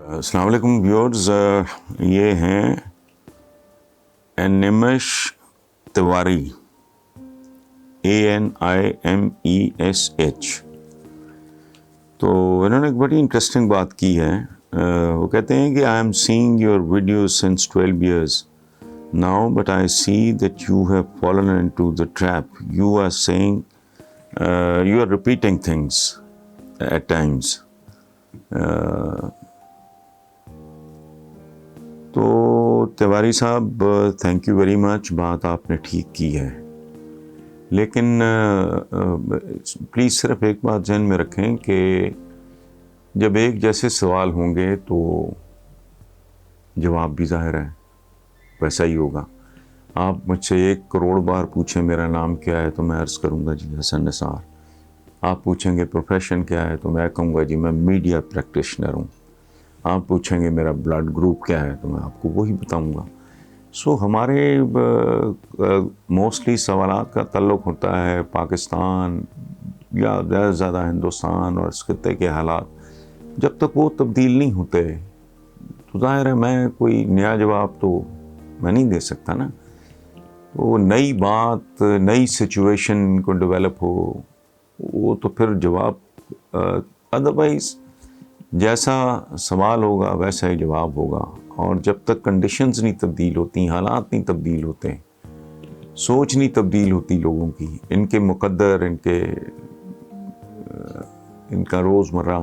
السلام علیکم ویورز، یہ ہیں انیمش تیواری، ANIMESH۔ تو انہوں نے ایک بڑی انٹرسٹنگ بات کی ہے. وہ کہتے ہیں کہ I am seeing your videos since 12 years now, but I see that you have fallen into the trap. You are saying, you are repeating things at times. تو تیواری صاحب، تھینک یو ویری مچ، بات آپ نے ٹھیک کی ہے، لیکن please صرف ایک بات ذہن میں رکھیں کہ جب ایک جیسے سوال ہوں گے تو جواب بھی ظاہر ہے ویسا ہی ہوگا. آپ مجھ سے 1 کروڑ بار پوچھیں میرا نام کیا ہے تو میں عرض کروں گا جی حسن نثار. آپ پوچھیں گے پروفیشن کیا ہے تو میں کہوں گا جی میں میڈیا پریکٹیشنر ہوں. آپ پوچھیں گے میرا بلڈ گروپ کیا ہے تو میں آپ کو وہی بتاؤں گا. سو ہمارے موسٹلی سوالات کا تعلق ہوتا ہے پاکستان یا زیادہ ہندوستان اور اس خطے کے حالات. جب تک وہ تبدیل نہیں ہوتے تو ظاہر ہے میں کوئی نیا جواب تو میں نہیں دے سکتا نا. وہ نئی بات، نئی سچویشن کو ڈیولپ ہو وہ تو پھر جواب، ادروائز جیسا سوال ہوگا ویسا ہی جواب ہوگا. اور جب تک کنڈیشنز نہیں تبدیل ہوتی، حالات نہیں تبدیل ہوتے، سوچ نہیں تبدیل ہوتی لوگوں کی، ان کے مقدر، ان کا روزمرہ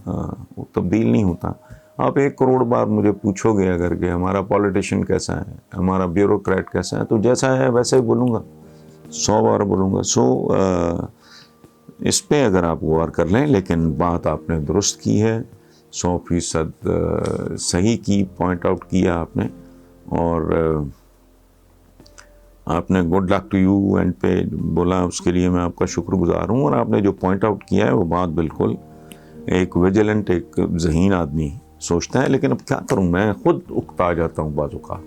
وہ تبدیل نہیں ہوتا. آپ 1 کروڑ بار مجھے پوچھو گے اگر کہ ہمارا پولیٹیشین کیسا ہے، ہمارا بیوروکریٹ کیسا ہے، تو جیسا ہے ویسے ہی بولوں گا، 100 بار بولوں گا. سو اس پہ اگر آپ غور کر لیں. لیکن بات آپ نے درست کی ہے، 100% صحیح کی، پوائنٹ آؤٹ کیا آپ نے، اور آپ نے good luck to you and پہ بولا، اس کے لیے میں آپ کا شکر گزار ہوں. اور آپ نے جو پوائنٹ آؤٹ کیا ہے وہ بات بالکل ایک ویجیلنٹ، ایک ذہین آدمی سوچتا ہے. لیکن اب کیا کروں، میں خود اکتا جاتا ہوں بعض اوقات.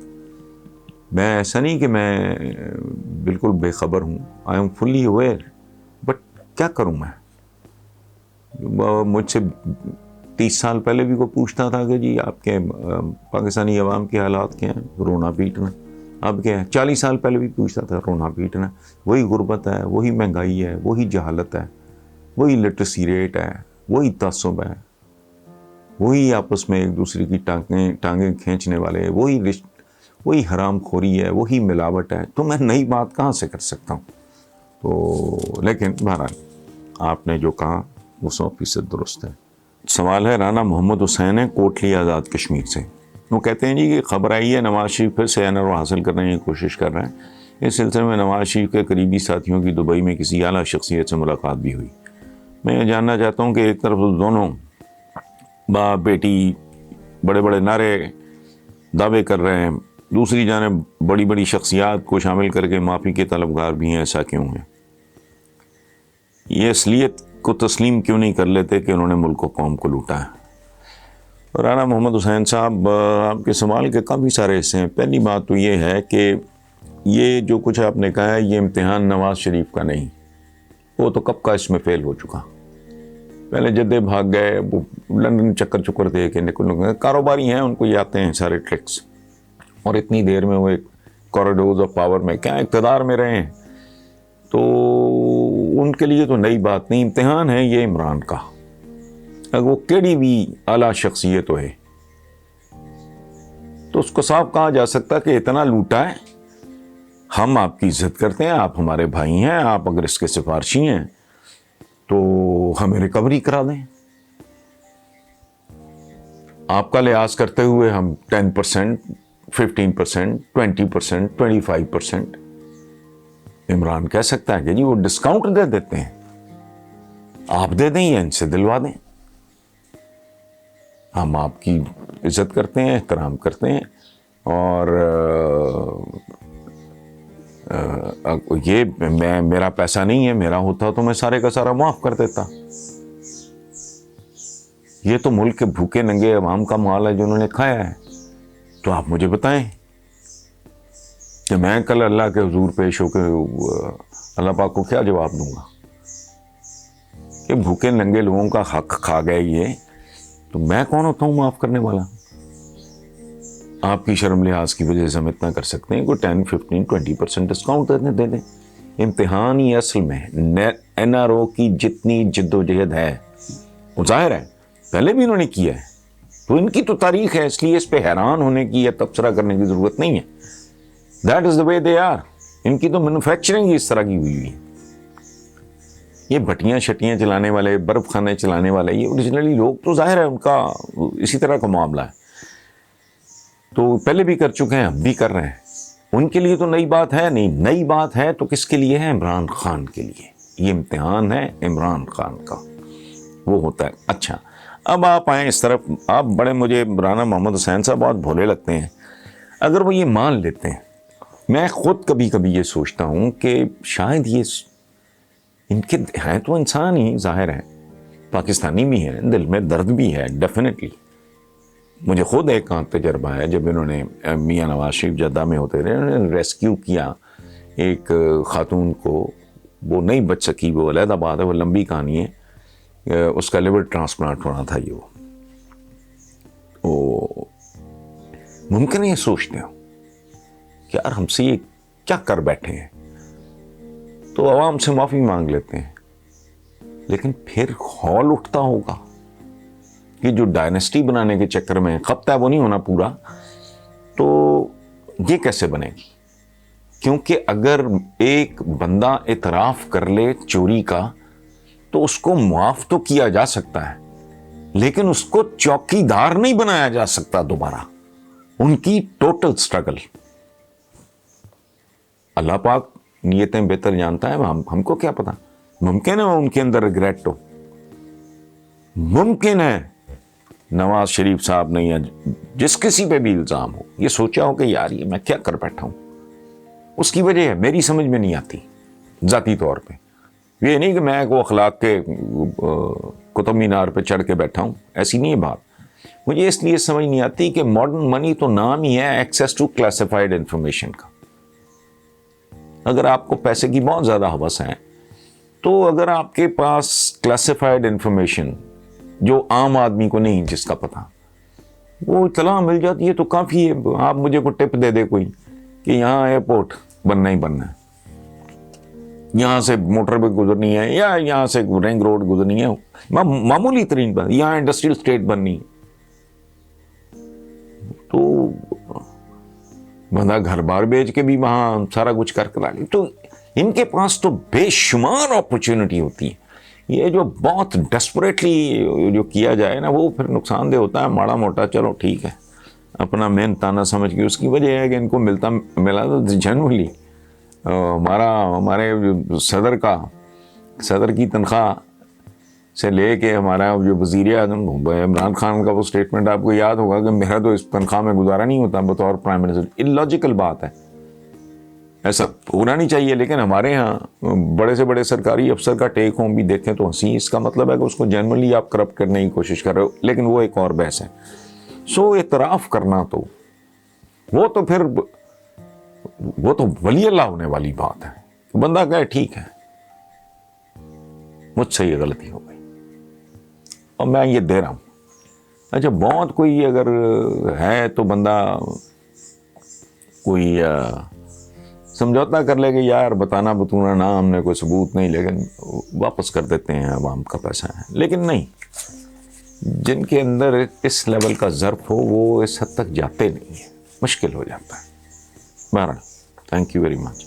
میں ایسا نہیں کہ میں بالکل بے خبر ہوں، I am fully aware, but کیا کروں میں. مجھ سے 30 سال پہلے بھی کوئی پوچھتا تھا کہ جی آپ کے پاکستانی عوام کے حالات کیا ہیں، رونا پیٹنا. اب کیا ہے، 40 سال پہلے بھی پوچھتا تھا، رونا پیٹنا. وہی غربت ہے، وہی مہنگائی ہے، وہی جہالت ہے، وہی لٹریسی ریٹ ہے، وہی تعصب ہے، وہی آپس میں ایک دوسرے کی ٹانگیں کھینچنے والے، وہی حرام خوری ہے، وہی ملاوٹ ہے. تو میں نئی بات کہاں سے کر سکتا ہوں. تو لیکن بہرحال آپ نے جو کہا وہ 100% درست ہے. سوال ہے رانا محمد حسین ہے، کوٹلی آزاد کشمیر سے. وہ کہتے ہیں جی کہ خبر آئی ہے نواز شریف پھر سے NRO حاصل کرنے کی کوشش کر رہے ہیں. اس سلسلے میں نواز شریف کے قریبی ساتھیوں کی دبئی میں کسی اعلیٰ شخصیت سے ملاقات بھی ہوئی. میں یہ جاننا چاہتا ہوں کہ ایک طرف دونوں باپ بیٹی بڑے بڑے نعرے دعوے کر رہے ہیں، دوسری جانب بڑی بڑی شخصیات کو شامل کر کے معافی کے طلبگار بھی ہیں. ایسا کیوں ہے؟ یہ اصلیت کو تسلیم کیوں نہیں کر لیتے کہ انہوں نے ملک و قوم کو لوٹا ہے؟ رانا محمد حسین صاحب، آپ کے سوال کے کافی سارے حصے ہیں. پہلی بات تو یہ ہے کہ یہ جو کچھ آپ نے کہا ہے یہ امتحان نواز شریف کا نہیں، وہ تو کب کا اس میں فیل ہو چکا. پہلے جدے بھاگ گئے، وہ لندن چکر دے کے نکل گئے. کاروباری ہیں، ان کو یہ آتے ہیں سارے ٹرکس، اور اتنی دیر میں وہ ایک کوریڈورز آف پاور میں کیا اقتدار میں رہے ہیں. تو ان کے لیے تو نئی بات نہیں. امتحان ہے یہ عمران کا، اگر وہ کیڑی بھی اعلیٰ شخصیت ہوئے تو اس کو صاف کہا جا سکتا کہ اتنا لوٹا ہے، ہم آپ کی عزت کرتے ہیں، آپ ہمارے بھائی ہیں، آپ اگر اس کے سفارشی ہیں تو ہمیں ریکوری کرا دیں. آپ کا لحاظ کرتے ہوئے ہم 10%، 15%، 20%، 25%. عمران کہہ سکتا ہے کہ جی وہ ڈسکاؤنٹ دے دیتے ہیں، آپ دے دیں یا ان سے دلوا دیں. ہم آپ کی عزت کرتے ہیں، احترام کرتے ہیں، اور یہ میرا پیسہ نہیں ہے، میرا ہوتا تو میں سارے کا سارا معاف کر دیتا. یہ تو ملک کے بھوکے ننگے عوام کا مال ہے جو انہوں نے کھایا ہے. تو آپ مجھے بتائیں کہ میں کل اللہ کے حضور پیش ہو کے اللہ پاک کو کیا جواب دوں گا کہ بھوکے ننگے لوگوں کا حق کھا گئے یہ، تو میں کون ہوتا ہوں معاف کرنے والا؟ آپ کی شرم لحاظ کی وجہ سے ہم اتنا کر سکتے ہیں، کوئی 10 15 20% ڈسکاؤنٹ دے دیں. امتحان ہی اصل میں NRO کی جتنی جد و جہد ہے وہ ظاہر ہے پہلے بھی انہوں نے کیا ہے، تو ان کی تو تاریخ ہے، اس لیے اس پہ حیران ہونے کی یا تبصرہ کرنے کی ضرورت نہیں ہے. That is the way they are. ان کی تو مینوفیکچرنگ اس طرح کی ہوئی ہے. یہ بھٹیاں شٹیاں چلانے والے، برف خانے چلانے والے، یہ اوریجنلی لوگ تو ظاہر ہے ان کا اسی طرح کا معاملہ ہے. تو پہلے بھی کر چکے ہیں، اب بھی کر رہے ہیں. ان کے لیے تو نئی بات ہے نہیں. نئی بات ہے تو کس کے لیے ہے؟ عمران خان کے لیے. یہ امتحان ہے عمران خان کا، وہ ہوتا ہے. اچھا اب آپ آئیں اس طرف. آپ بڑے، مجھے رانا محمد حسین صاحب بہت بھولے لگتے ہیں. اگر وہ یہ مان لیتے ہیں، میں خود کبھی کبھی یہ سوچتا ہوں کہ شاید یہ ان کے ہیں تو انسان ہی ظاہر ہے، پاکستانی بھی ہیں، دل میں درد بھی ہے ڈیفینیٹلی. مجھے خود ایک تجربہ ہے، جب انہوں نے میاں نواز شریف جدہ میں ہوتے رہے، انہوں نے ریسکیو کیا ایک خاتون کو. وہ نہیں بچ سکی، وہ علیحدہ بات ہے، وہ لمبی کہانی ہے. اس کا لیور ٹرانسپلانٹ ہونا تھا. وہ ممکن ہے یہ سوچتے ہو کہ یار ہم سے یہ کیا کر بیٹھے ہیں، تو عوام سے معافی مانگ لیتے ہیں. لیکن پھر ہال اٹھتا ہوگا کہ جو ڈائنیسٹی بنانے کے چکر میں خبطہ ہے وہ نہیں ہونا پورا. تو یہ کیسے بنے گی؟ کیونکہ اگر ایک بندہ اعتراف کر لے چوری کا تو اس کو معاف تو کیا جا سکتا ہے، لیکن اس کو چوکی دار نہیں بنایا جا سکتا دوبارہ. ان کی ٹوٹل سٹرگل، اللہ پاک نیتیں بہتر جانتا ہے، ہم کو کیا پتا. ممکن ہے ان کے اندر ریگریٹ ہو، ممکن ہے نواز شریف صاحب نے یا جس کسی پہ بھی الزام ہو یہ سوچا ہو کہ یار یہ میں کیا کر بیٹھا ہوں. اس کی وجہ ہے میری سمجھ میں نہیں آتی ذاتی طور پہ. یہ نہیں کہ میں کو اخلاق کے قطب مینار پہ چڑھ کے بیٹھا ہوں، ایسی نہیں ہے بات. مجھے اس لیے سمجھ نہیں آتی کہ ماڈرن منی تو نام ہی ہے ایکسیس ٹو کلاسیفائڈ انفارمیشن کا. اگر آپ کو پیسے کی بہت زیادہ ہوس ہے تو اگر آپ کے پاس کلاسیفائڈ انفارمیشن جو عام آدمی کو نہیں، جس کا پتہ، وہ اطلاع مل جاتی ہے تو کافی ہے. آپ مجھے کو ٹپ دے دے کوئی کہ یہاں ایئرپورٹ بننا ہی بننا ہے، یہاں سے موٹر وے گزرنی ہے، یا یہاں سے رنگ روڈ گزرنی ہے، معمولی ترین بات، یہاں انڈسٹریل اسٹیٹ بننی ہے، تو بندہ گھر بار بیچ کے بھی وہاں سارا کچھ کرا لے. تو ان کے پاس تو بے شمار اپرچونٹی ہوتی ہے. یہ جو بہت ڈیسپریٹلی جو کیا جائے نا، وہ پھر نقصان دہ ہوتا ہے. ماڑا موٹا چلو ٹھیک ہے، اپنا مین تانا سمجھ کے. اس کی وجہ ہے کہ ان کو ملا تو جنرلی ہمارے صدر کی تنخواہ سے لے کے ہمارا جو وزیر اعظم عمران خان کا وہ سٹیٹمنٹ آپ کو یاد ہوگا کہ میرا تو اس تنخواہ میں گزارا نہیں ہوتا بطور پرائم منسٹر. اللاجیکل بات ہے، ایسا ہونا نہیں چاہیے. لیکن ہمارے ہاں بڑے سے بڑے سرکاری افسر کا ٹیک ہوم بھی دیکھیں تو ہنسی. اس کا مطلب ہے کہ اس کو جنرلی آپ کرپٹ کرنے کی کوشش کر رہے ہو، لیکن وہ ایک اور بحث ہے. سو اعتراف کرنا تو وہ تو ولی اللہ ہونے والی بات ہے. بندہ کہے ٹھیک ہے مجھ سے یہ غلطی ہو گئی اور میں یہ دے رہا ہوں. اچھا بہت کوئی اگر ہے تو بندہ کوئی سمجھوتا کر لے کہ یار بتانا بتونا نہ، ہم نے کوئی ثبوت نہیں، لیکن واپس کر دیتے ہیں، عوام کا پیسہ ہے. لیکن نہیں، جن کے اندر اس لیول کا ظرف ہو وہ اس حد تک جاتے نہیں ہیں، مشکل ہو جاتا ہے. بہرحال تھینک یو ویری مچ.